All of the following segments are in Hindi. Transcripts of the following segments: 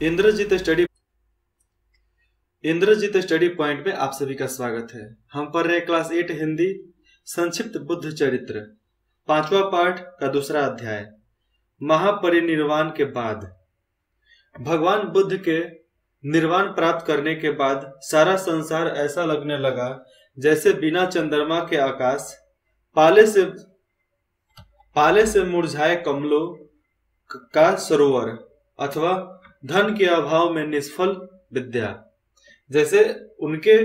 इंद्रजीत स्टडी पॉइंट में आप सभी का स्वागत है। हम पढ़ रहे क्लास 8 हिंदी संक्षिप्त बुद्ध चरित्र, 5वां पाठ का दूसरा अध्याय, महापरिनिर्वाण के बाद। भगवान बुद्ध के निर्वाण प्राप्त करने के बाद सारा संसार ऐसा लगने लगा जैसे बिना चंद्रमा के आकाश, पाले से मुरझाए कमलों का सरोवर, अथवा धन के अभाव में निष्फल विद्या। जैसे उनके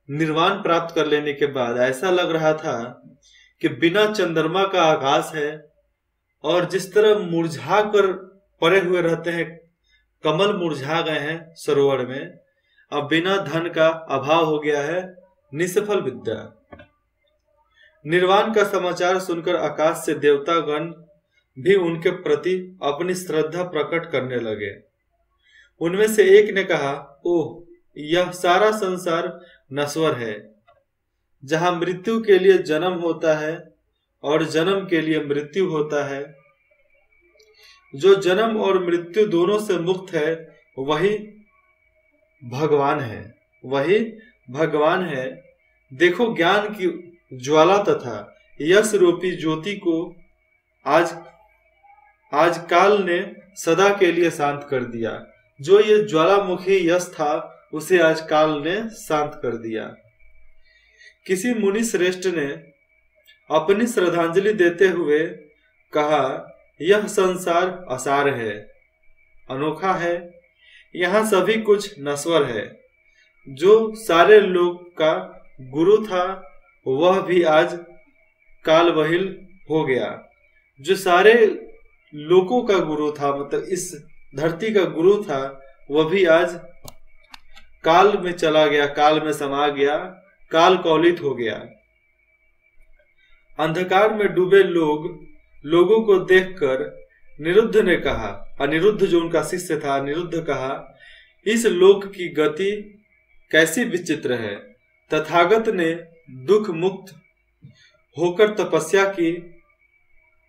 निर्वाण प्राप्त कर लेने के बाद ऐसा लग रहा था कि बिना चंद्रमा का आकाश है, और जिस तरह मुरझा कर पड़े हुए रहते हैं, कमल मुरझा गए हैं सरोवर में, अब बिना धन का अभाव हो गया है, निष्फल विद्या। निर्वाण का समाचार सुनकर आकाश से देवतागण भी उनके प्रति अपनी श्रद्धा प्रकट करने लगे। उनमें से एक ने कहा, ओह, यह सारा संसार नश्वर है, जहां मृत्यु के लिए जन्म होता है और जन्म के लिए मृत्यु होता है। जो जन्म और मृत्यु दोनों से मुक्त है वही भगवान है। देखो, ज्ञान की ज्वाला तथा यश रूपी ज्योति को आज काल ने सदा के लिए शांत कर दिया। जो ये ज्वालामुखी यश था उसे आज काल ने शांत कर दिया। किसी मुनि श्रेष्ठ ने अपनी श्रद्धांजलि देते हुए कहा, यह संसार असार है, अनोखा है, यहाँ सभी कुछ नश्वर है। जो सारे लोग का गुरु था वह भी आज कालवहिल हो गया। जो सारे लोगों का गुरु था, मतलब इस धरती का गुरु था, वह भी आज काल में चला गया, काल में समा गया, काल कौलित हो गया। अंधकार में डूबे लोगों को देखकर निरुद्ध ने कहा, अनिरुद्ध जो उनका शिष्य था, निरुद्ध कहा, इस लोक की गति कैसी विचित्र है। तथागत ने दुख मुक्त होकर तपस्या की,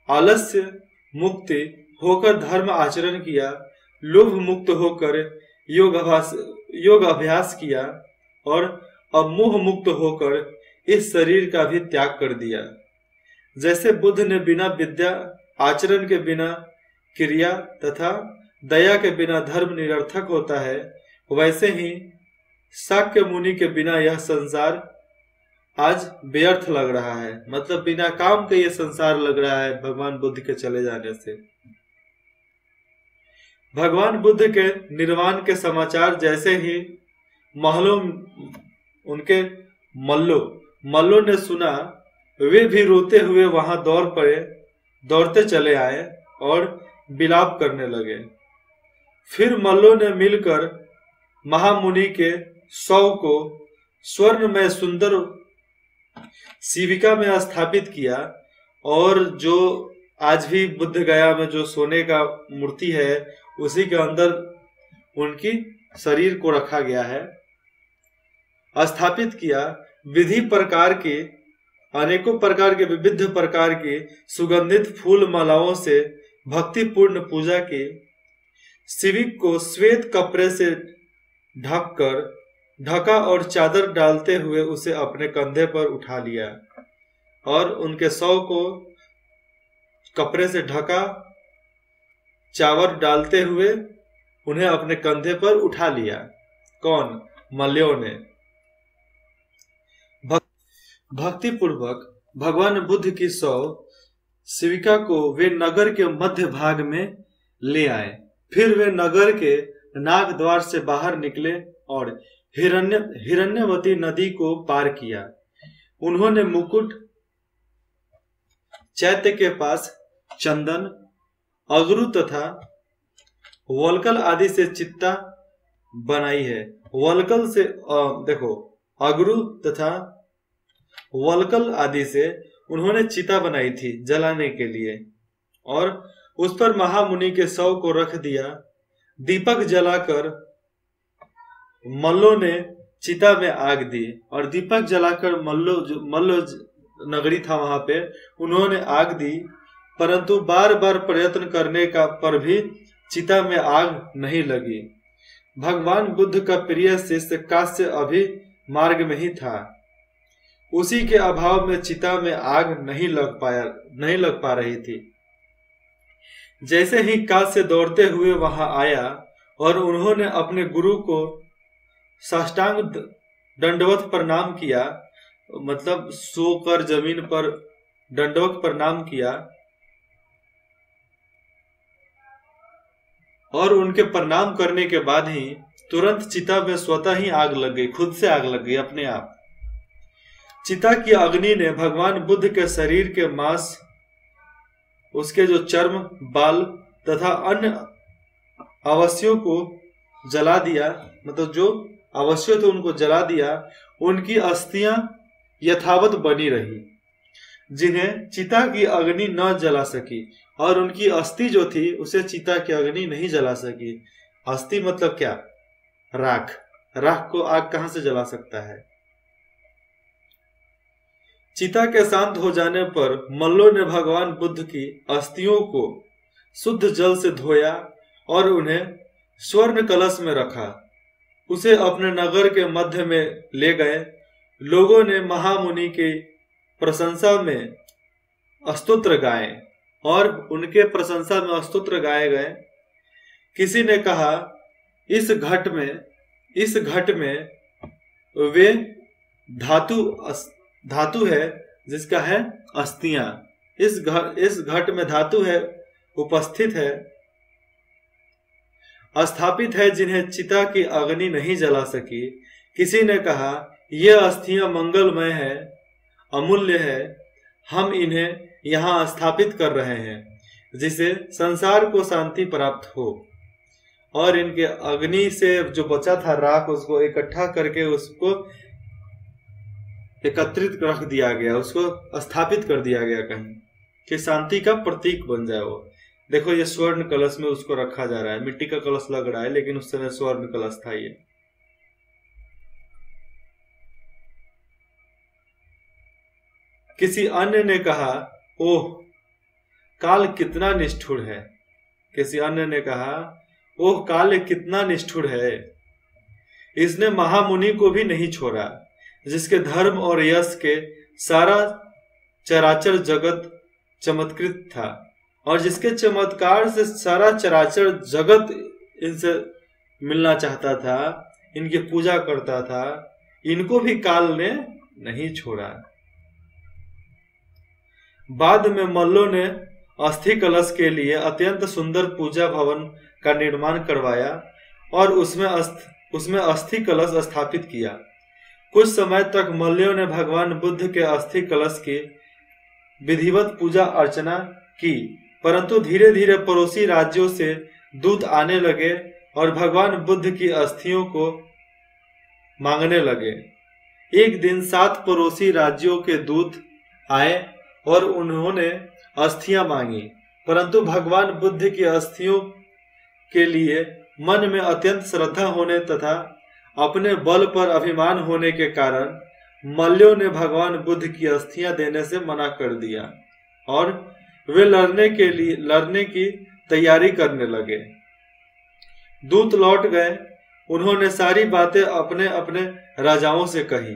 आलस्य मुक्ति होकर धर्म आचरण किया, लोभ मुक्त होकर योग अभ्यास किया, और अब मोह मुक्त होकर इस शरीर का भी त्याग कर दिया। जैसे बुद्ध ने बिना विद्या, आचरण के बिना क्रिया तथा दया के बिना धर्म निरर्थक होता है, वैसे ही शाक्य मुनि के बिना यह संसार आज व्यर्थ लग रहा है। मतलब बिना काम के ये संसार लग रहा है भगवान बुद्ध के चले जाने से। भगवान बुद्ध के निर्वाण के समाचार जैसे ही मल्लों ने सुना, वे भी रोते हुए वहां दौड़ते चले आए और विलाप करने लगे। फिर मल्लों ने मिलकर महामुनि के शव को स्वर्ण में सुंदर शिविका में स्थापित किया, और जो आज भी बुद्ध गया में जो सोने का मूर्ति है उसी के अंदर उनकी शरीर को रखा गया है, स्थापित किया। अनेकों प्रकार के विविध प्रकार के सुगंधित फूल मालाओं से भक्तिपूर्ण पूजा की। शिविक को श्वेत कपड़े से ढका और चादर डालते हुए उसे अपने कंधे पर उठा लिया, और उनके शव को कपड़े से ढका, चादर डालते हुए उन्हें अपने कंधे पर उठा लिया। कौन? मल्लों ने। भक्ति पूर्वक भगवान बुद्ध की शव शिविका को वे नगर के मध्य भाग में ले आए। फिर वे नगर के नाग द्वार से बाहर निकले और हिरण्यवती नदी को पार किया। उन्होंने मुकुट, चैत्य के पास चंदन, अगरू तथा वलकल आदि से चिता बनाई है। वलकल से अगरू तथा वलकल आदि से उन्होंने चिता बनाई थी जलाने के लिए, और उस पर महामुनि के शव को रख दिया। दीपक जलाकर मल्लों ने चिता में आग दी, और दीपक जलाकर मल्लो नगरी था वहां पे, उन्होंने आग दी, परंतु बार बार प्रयत्न करने का पर भी चिता में आग नहीं लगी। भगवान बुद्ध का प्रिय शिष्य कास्य अभी मार्ग में ही था। उसी के अभाव में चिता में आग नहीं लग पा रही थी। जैसे ही कास्य दौड़ते हुए वहां आया और उन्होंने अपने गुरु को साष्टांग दंडवत प्रणाम किया, मतलब सोकर जमीन पर दंडवत प्रणाम किया, और उनके प्रणाम करने के बाद ही तुरंत चिता में स्वतः ही आग लग गई, खुद से आग लग गई अपने आप। चिता की अग्नि ने भगवान बुद्ध के शरीर के मांस, उसके जो चर्म, बाल तथा अन्य अवश्यों को जला दिया, मतलब जो अवश्य थे उनको जला दिया। उनकी अस्थियां यथावत बनी रही, जिन्हें चिता की अग्नि न जला सकी, और उनकी अस्थि जो थी उसे चिता की अग्नि नहीं जला सकी। अस्थि मतलब क्या? राख। राख को आग कहां से जला सकता है? चिता के शांत हो जाने पर मल्लों ने भगवान बुद्ध की अस्थियों को शुद्ध जल से धोया और उन्हें स्वर्ण कलश में रखा। उसे अपने नगर के मध्य में ले गए। लोगों ने महामुनि की प्रशंसा में स्तोत्र गाए और उनके प्रशंसा में स्तोत्र गाए गए। किसी ने कहा, इस घट में वे धातु है जिसका है अस्थियां। इस घट में धातु है, उपस्थित है, स्थापित है, जिन्हें चिता की अग्नि नहीं जला सकी। किसी ने कहा, ये अस्थियां मंगलमय है, अमूल्य है, हम इन्हें यहाँ स्थापित कर रहे हैं जिससे संसार को शांति प्राप्त हो। और इनके अग्नि से जो बचा था राख, उसको इकट्ठा करके उसको एकत्रित रख दिया गया, उसको स्थापित कर दिया गया कहीं, कि शांति का प्रतीक बन जाए वो। देखो ये स्वर्ण कलश में उसको रखा जा रहा है। मिट्टी का कलश लग रहा है लेकिन उस समय स्वर्ण कलश था ये। किसी अन्य ने कहा, ओह काल कितना निष्ठुर है। किसी अन्य ने कहा, ओह काल कितना निष्ठुर है, इसने महामुनि को भी नहीं छोड़ा, जिसके धर्म और यश के सारा चराचर जगत चमत्कृत था, और जिसके चमत्कार से सारा चराचर जगत इनसे मिलना चाहता था, इनकी पूजा करता था। इनको भी काल ने नहीं छोड़ा। बाद में मल्लों ने अस्थि कलश के लिए अत्यंत सुंदर पूजा भवन का निर्माण करवाया और उसमें अस्थि कलश स्थापित किया। कुछ समय तक मल्लों ने भगवान बुद्ध के अस्थि कलश की विधिवत पूजा अर्चना की, परंतु धीरे धीरे पड़ोसी राज्यों से दूत आने लगे और भगवान बुद्ध की अस्थियों को मांगने लगे। एक दिन 7 पड़ोसी राज्यों के दूत आए और उन्होंने अस्थियां मांगी, परंतु भगवान बुद्ध की अस्थियों के लिए मन में अत्यंत श्रद्धा होने तथा अपने बल पर अभिमान होने के कारण मल्लों ने भगवान बुद्ध की अस्थियां देने से मना कर दिया और वे लड़ने की तैयारी करने लगे। दूत लौट गए। उन्होंने सारी बातें अपने अपने राजाओं से कही।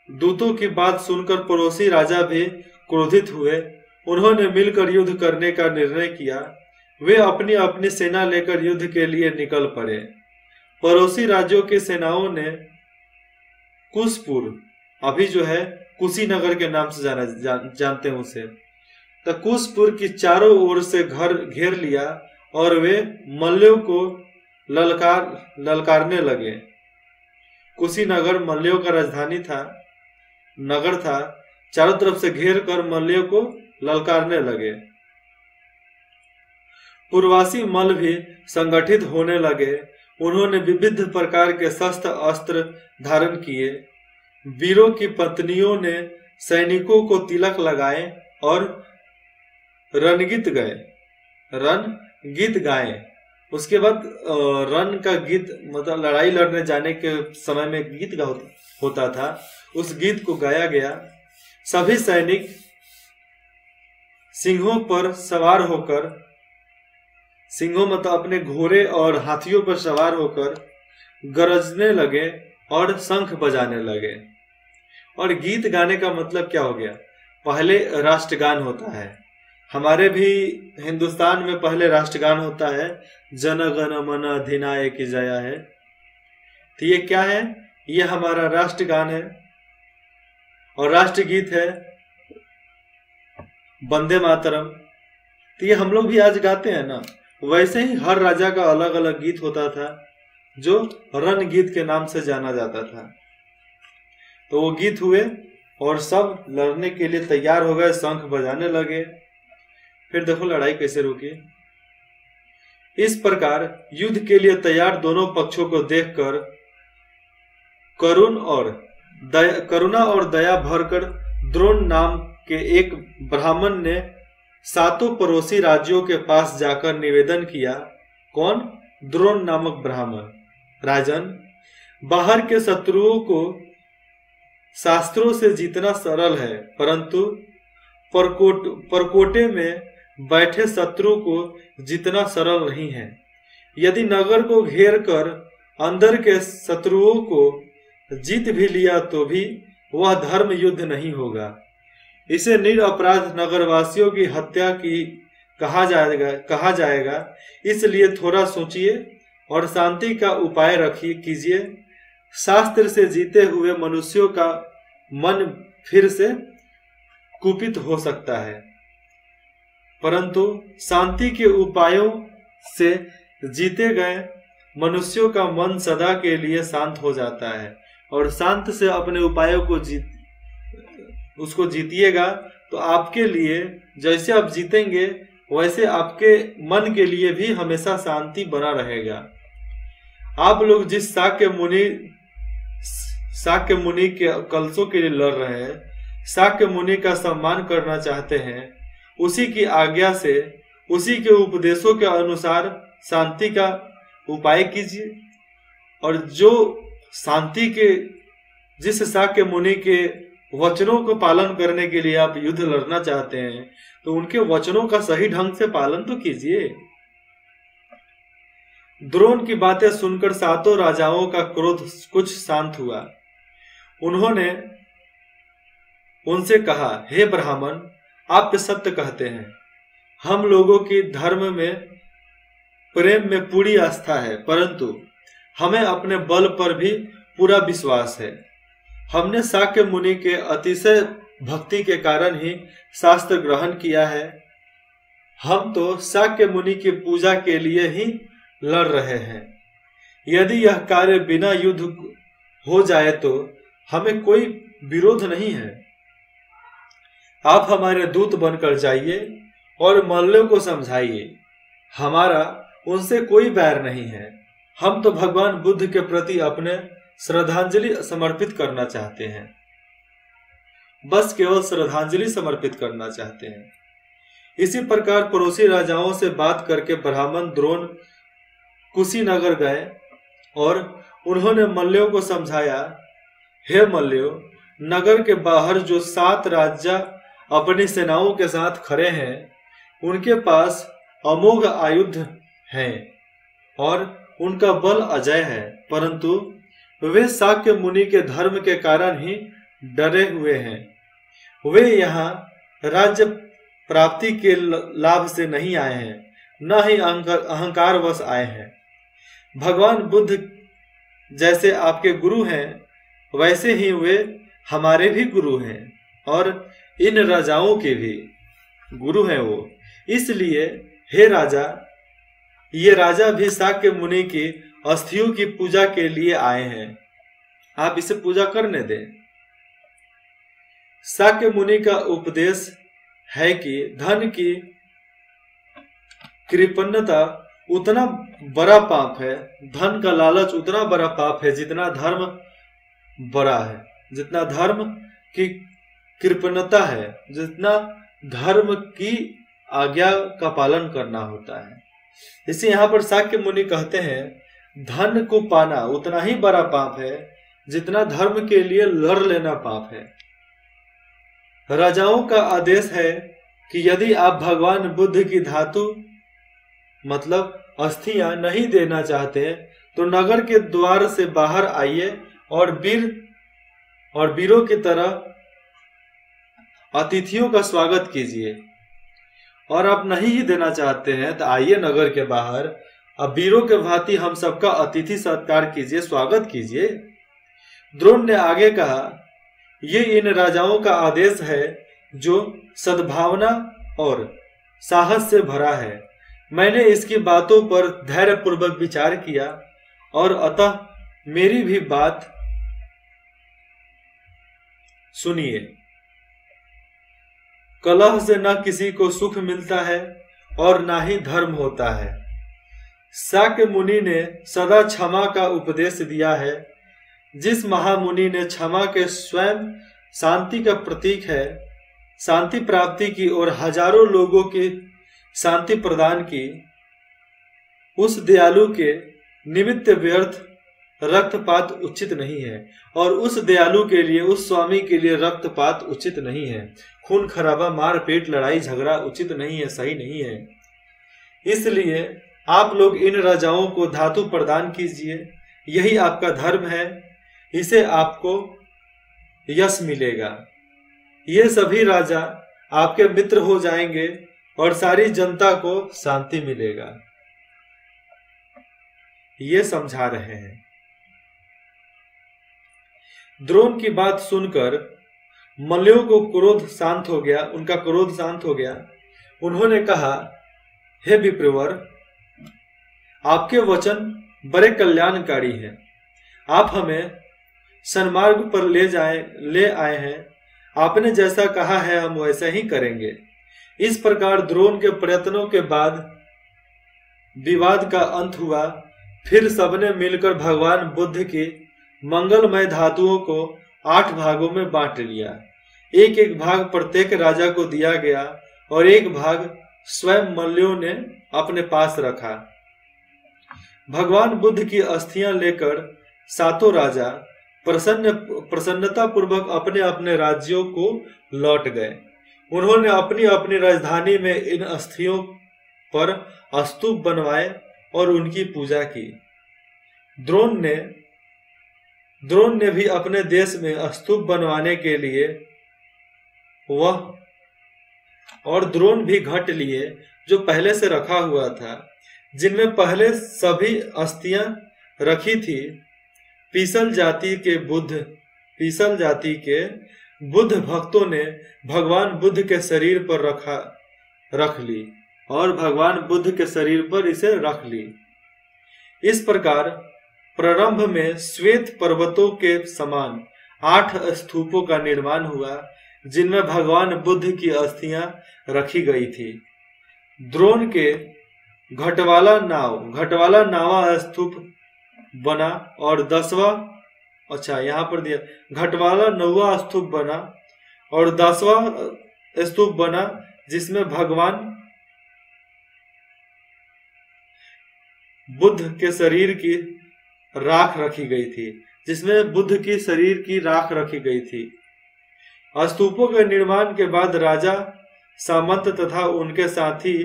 दूतों की बात सुनकर पड़ोसी राजा भी क्रोधित हुए। उन्होंने मिलकर युद्ध करने का निर्णय किया। वे अपनी अपनी सेना लेकर युद्ध के लिए निकल पड़े। पड़ोसी राज्यों की सेनाओं ने कुशपुर, अभी जो है कुशीनगर के नाम से जानते हैं उसे, तो कुशपुर की चारों ओर से घर घेर लिया और वे मल्लों को ललकारने लगे। कुशीनगर मल्लों का राजधानी था, नगर था। चारों तरफ से घेर कर मल्लों को ललकारने लगे। पूर्वासी मल्ल भी संगठित होने लगे। उन्होंने विविध प्रकार के शस्त्र अस्त्र धारण किए। वीरों की पत्नियों ने सैनिकों को तिलक लगाए और रणगीत गाए। उसके बाद रण का गीत, मतलब लड़ाई लड़ने जाने के समय में गीत होता था, उस गीत को गाया गया। सभी सैनिक सिंहों पर सवार होकर सिंहों मतलब अपने घोड़े और हाथियों पर सवार होकर गरजने लगे और शंख बजाने लगे। और गीत गाने का मतलब क्या हो गया? पहले राष्ट्रगान होता है, हमारे भी हिंदुस्तान में पहले राष्ट्रगान होता है, जन गण मन अधिनायक जया है। तो ये क्या है? ये हमारा राष्ट्रगान है और राष्ट्रगीत है वंदे मातरम। तो ये हम लोग भी आज गाते हैं ना। वैसे ही हर राजा का अलग अलग गीत होता था जो रण गीत के नाम से जाना जाता था। तो वो गीत हुए और सब लड़ने के लिए तैयार हो गए, शंख बजाने लगे। फिर देखो लड़ाई कैसे रुकी। इस प्रकार युद्ध के लिए तैयार दोनों पक्षों को देखकर करुणा और दया भरकर द्रोण नाम के एक ब्राह्मण ने सातों पड़ोसी राज्यों के पास जाकर निवेदन किया। कौन? द्रोण नामक ब्राह्मण। राजन, बाहर के शत्रुओं को शास्त्रों से जीतना सरल है, परंतु परकोटे में बैठे शत्रु को जीतना सरल नहीं है। यदि नगर को घेर कर अंदर के शत्रुओं को जीत भी लिया तो भी वह धर्म युद्ध नहीं होगा। इसे निरपराध नगरवासियों की हत्या की कहा जाएगा। इसलिए थोड़ा सोचिए और शांति का उपाय कीजिए। शास्त्र से जीते हुए मनुष्यों का मन फिर से कुपित हो सकता है, परंतु शांति के उपायों से जीते गए मनुष्यों का मन सदा के लिए शांत हो जाता है। और शांत से अपने उपायों को उसको जीतिएगा तो आपके लिए, जैसे आप जीतेंगे वैसे आपके मन के लिए भी हमेशा शांति बना रहेगा। आप लोग जिस शाक्य मुनि के कलशों के लिए लड़ रहे हैं, शाक्य मुनि का सम्मान करना चाहते हैं, उसी की आज्ञा से, उसी के उपदेशों के अनुसार शांति का उपाय कीजिए। और जो शांति के, जिस शाक्य मुनि के वचनों को पालन करने के लिए आप युद्ध लड़ना चाहते हैं, तो उनके वचनों का सही ढंग से पालन तो कीजिए। द्रोण की बातें सुनकर सातों राजाओं का क्रोध कुछ शांत हुआ। उन्होंने उनसे कहा, हे ब्राह्मण, आप सत्य कहते हैं। हम लोगों की धर्म में प्रेम में पूरी आस्था है, परंतु हमें अपने बल पर भी पूरा विश्वास है। हमने शाक्य मुनि के अतिशय भक्ति के कारण ही शास्त्र ग्रहण किया है। हम तो शाक्य मुनि की पूजा के लिए ही लड़ रहे हैं। यदि यह कार्य बिना युद्ध हो जाए तो हमें कोई विरोध नहीं है। आप हमारे दूत बनकर जाइए और मल्लों को समझाइए, हमारा उनसे कोई बैर नहीं है। हम तो भगवान बुद्ध के प्रति अपने श्रद्धांजलि समर्पित करना चाहते हैं, बस केवल श्रद्धांजलि समर्पित करना चाहते हैं। इसी प्रकार पड़ोसी राजाओं से बात करके ब्राह्मण द्रोण कुशीनगर गए और उन्होंने मल्लों को समझाया, हे मल्लों, नगर के बाहर जो 7 राजा अपनी सेनाओं के साथ खड़े हैं, उनके पास अमोघ आयुध हैं और उनका बल अजय है, परंतु वे शाक्य मुनि के धर्म के कारण ही डरे हुए हैं। वे यहाँ राज्य प्राप्ति के लाभ से नहीं आए हैं, न ही अहंकारवश आए हैं। भगवान बुद्ध जैसे आपके गुरु हैं, वैसे ही वे हमारे भी गुरु हैं और इन राजाओं के भी गुरु हैं वो। इसलिए हे राजा, ये राजा भी शाक्य मुनि की अस्थियों की पूजा के लिए आए हैं, आप इसे पूजा करने दें। शाक्य मुनि का उपदेश है कि धन की कृपणता उतना बड़ा पाप है, धन का लालच उतना बड़ा पाप है जितना धर्म बड़ा है, जितना धर्म की कृपणता है, जितना धर्म की आज्ञा का पालन करना होता है। इसे यहाँ पर शाक्य मुनि कहते हैं, धन को पाना उतना ही बड़ा पाप है जितना धर्म के लिए लड़ लेना पाप है। राजाओं का आदेश है कि यदि आप भगवान बुद्ध की धातु मतलब अस्थियां नहीं देना चाहते तो नगर के द्वार से बाहर आइए और वीरों की तरह अतिथियों का स्वागत कीजिए। और आप नहीं ही देना चाहते हैं तो आइए नगर के बाहर, अब वीरों के भांति हम सबका अतिथि सत्कार कीजिए, स्वागत कीजिए। द्रोण ने आगे कहा, ये इन राजाओं का आदेश है जो सद्भावना और साहस से भरा है। मैंने इसकी बातों पर धैर्यपूर्वक विचार किया और अतः मेरी भी बात सुनिए। कलह से न किसी को सुख मिलता है और न ही धर्म होता है। शाक्य मुनि ने सदा क्षमा का उपदेश दिया है। जिस महामुनि ने क्षमा के स्वयं शांति का प्रतीक है, शांति प्राप्ति की और हजारों लोगों की शांति प्रदान की, उस दयालु के निमित्त व्यर्थ रक्तपात उचित नहीं है। और उस दयालु के लिए, उस स्वामी के लिए रक्तपात उचित नहीं है। खून खराबा, मारपीट, लड़ाई झगड़ा उचित नहीं है, सही नहीं है। इसलिए आप लोग इन राजाओं को धातु प्रदान कीजिए, यही आपका धर्म है, इसे आपको यश मिलेगा। ये सभी राजा आपके मित्र हो जाएंगे और सारी जनता को शांति मिलेगा। ये समझा रहे हैं। द्रोण की बात सुनकर मल्लों को क्रोध शांत हो गया, उनका क्रोध शांत हो गया। उन्होंने कहा, हे विप्रवर, आपके वचन बड़े कल्याणकारी हैं। आप हमें सन्मार्ग पर ले आए हैं। आपने जैसा कहा है हम वैसा ही करेंगे। इस प्रकार द्रोण के प्रयत्नों के बाद विवाद का अंत हुआ। फिर सबने मिलकर भगवान बुद्ध की मंगलमय धातुओं को 8 भागों में बांट लिया। एक एक भाग प्रत्येक राजा को दिया गया और एक भाग स्वयं मल्लों ने अपने पास रखा। भगवान बुद्ध की अस्थियां लेकर 7 राजा प्रसन्नता पूर्वक अपने अपने राज्यों को लौट गए। उन्होंने अपनी अपनी राजधानी में इन अस्थियों पर स्तूप बनवाए और उनकी पूजा की। द्रोण ने भी अपने देश में स्तूप बनवाने के लिए और द्रोण भी घट लिए जो पहले से रखा हुआ था, जिनमें पहले सभी अस्थियां रखी थी। पीसल जाति के बुद्ध भक्तों ने भगवान बुद्ध के शरीर पर रख ली और भगवान बुद्ध के शरीर पर इसे रख ली। इस प्रकार प्रारंभ में श्वेत पर्वतों के समान 8 स्तूपों का निर्माण हुआ, जिनमें भगवान बुद्ध की अस्थियां रखी गई थी। द्रोण के घटवाला नावा स्तूप बना और 10वां यहाँ पर दिया घटवाला 9वां स्तूप बना और 10वां स्तूप बना, जिसमें भगवान बुद्ध के शरीर की राख रखी गई थी। स्तूपों के निर्माण के बाद राजा, सामंत तथा उनके साथी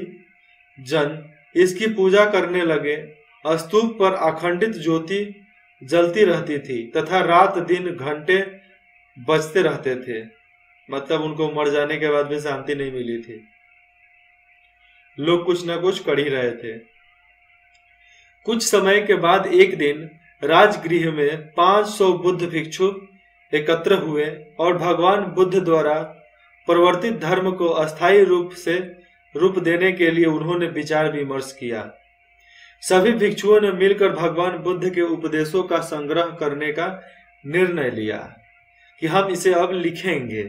जन इसकी पूजा करने लगे। स्तूप पर अखंडित ज्योति जलती रहती थी तथा रात दिन घंटे बजते रहते थे। मतलब उनको मर जाने के बाद भी शांति नहीं मिली थी, लोग कुछ न कुछ कर ही रहे थे। कुछ समय के बाद एक दिन राजगृह में 500 बुद्ध भिक्षु एकत्र हुए और भगवान बुद्ध द्वारा प्रवर्तित धर्म को अस्थायी रूप देने के लिए उन्होंने विचार विमर्श किया। सभी भिक्षुओं ने मिलकर भगवान बुद्ध के उपदेशों का संग्रह करने का निर्णय लिया कि हम इसे अब लिखेंगे।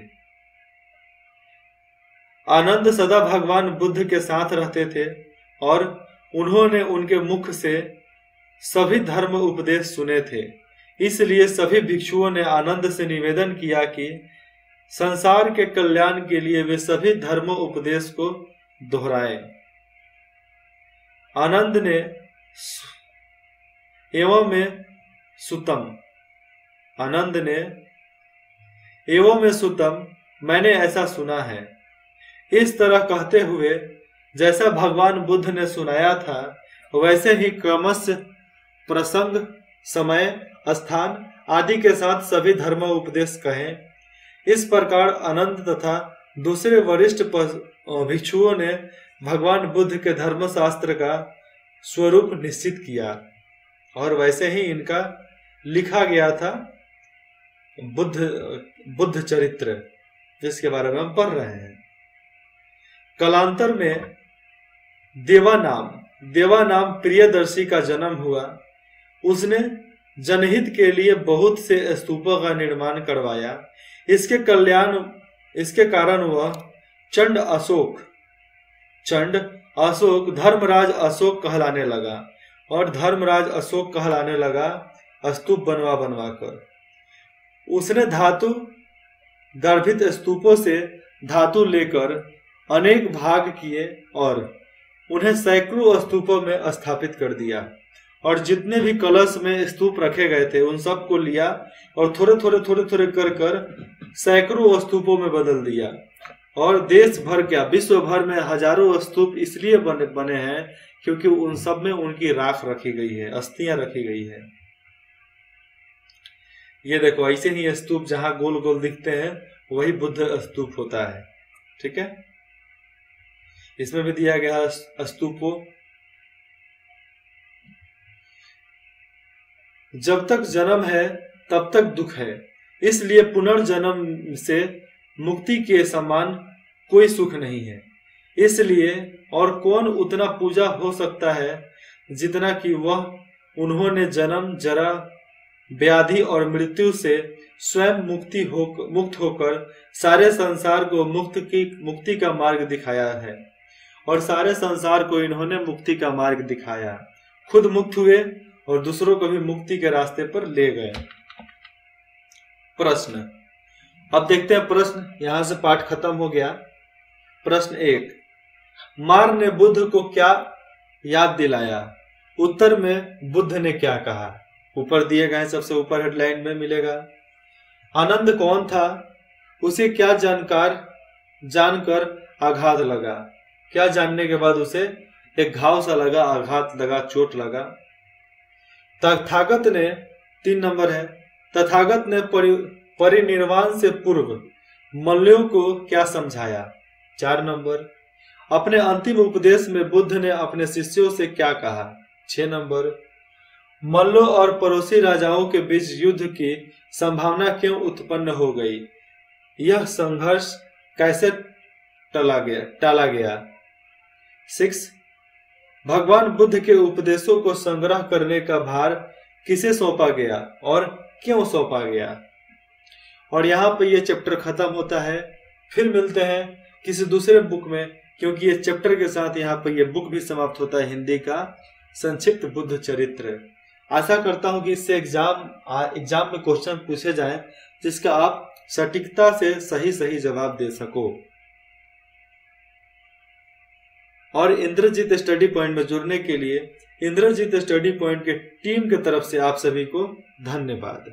आनंद सदा भगवान बुद्ध के साथ रहते थे और उन्होंने उनके मुख से सभी धर्म उपदेश सुने थे। इसलिए सभी भिक्षुओं ने आनंद से निवेदन किया कि संसार के कल्याण के लिए वे सभी धर्म उपदेश को दोहराएं। आनंद ने एवं में सुतम मैंने ऐसा सुना है। इस तरह कहते हुए जैसा भगवान बुद्ध ने सुनाया था वैसे ही क्रमशः प्रसंग, समय, स्थान आदि के साथ सभी धर्म उपदेश कहें। इस प्रकार अनंत तथा दूसरे वरिष्ठ भिक्षुओं ने भगवान बुद्ध के धर्मशास्त्र का स्वरूप निश्चित किया और वैसे ही इनका लिखा गया था बुद्ध चरित्र, जिसके बारे में हम पढ़ रहे हैं। कालांतर में देवानाम प्रियदर्शी का जन्म हुआ। उसने जनहित के लिए बहुत से स्तूपों का निर्माण करवाया। इसके कारण वह चंड अशोक धर्मराज अशोक कहलाने लगा और धर्मराज अशोक कहलाने लगा स्तूप बनवा कर। उसने धातु गर्भित स्तूपों से धातु लेकर अनेक भाग किए और उन्हें सैकड़ों स्तूपों में स्थापित कर दिया और जितने भी कलश में स्तूप रखे गए थे उन सब को लिया और थोड़े थोड़े कर सैकड़ों स्तूपों में बदल दिया। और देश भर क्या विश्व भर में हजारों स्तूप इसलिए बने हैं क्योंकि उन सब में उनकी राख रखी गई है, अस्थियां रखी गई है। ये देखो ऐसे ही स्तूप जहां गोल गोल दिखते हैं वही बुद्ध स्तूप होता है। ठीक है, इसमें भी दिया गया स्तूप को जब तक जन्म है तब तक दुख है, इसलिए पुनर्जन्म से मुक्ति के समान कोई सुख नहीं है। इसलिए और कौन उतना पूजा हो सकता है जितना कि वह उन्होंने जन्म, जरा, व्याधि और मृत्यु से स्वयं मुक्त होकर सारे संसार को मुक्ति का मार्ग दिखाया है और सारे संसार को इन्होंने मुक्ति का मार्ग दिखाया। खुद मुक्त हुए और दूसरों को भी मुक्ति के रास्ते पर ले गए। प्रश्न, अब देखते हैं प्रश्न। यहां से पाठ खत्म हो गया। प्रश्न 1, मार ने बुद्ध को क्या याद दिलाया? उत्तर में बुद्ध ने क्या कहा? ऊपर दिए गए सबसे ऊपर हेडलाइन में मिलेगा। आनंद कौन था? उसे क्या जानकर आघात लगा? क्या जानने के बाद उसे एक घाव सा लगा, आघात लगा, चोट लगा। तथागत ने 3 नंबर है, तथागत ने परिनिर्वाण से पूर्व मल्लों को क्या समझाया? 4 नंबर। अपने अंतिम उपदेश में बुद्ध ने अपने शिष्यों से क्या कहा? 6 नंबर। मल्लों और पड़ोसी राजाओं के बीच युद्ध की संभावना क्यों उत्पन्न हो गई? यह संघर्ष कैसे टाला गया? 6, भगवान बुद्ध के उपदेशों को संग्रह करने का भार किसे सौंपा गया और क्यों सौंपा गया? और यहाँ पे ये चैप्टर खत्म होता है। फिर मिलते हैं किसी दूसरे बुक में, क्योंकि ये चैप्टर के साथ यहाँ पे ये बुक भी समाप्त होता है, हिंदी का संक्षिप्त बुद्ध चरित्र। आशा करता हूँ कि इससे एग्जाम में क्वेश्चन पूछे जाएं जिसका आप सटीकता से सही जवाब दे सको। और इंद्रजीत स्टडी पॉइंट में जुड़ने के लिए इंद्रजीत स्टडी पॉइंट के टीम की तरफ से आप सभी को धन्यवाद।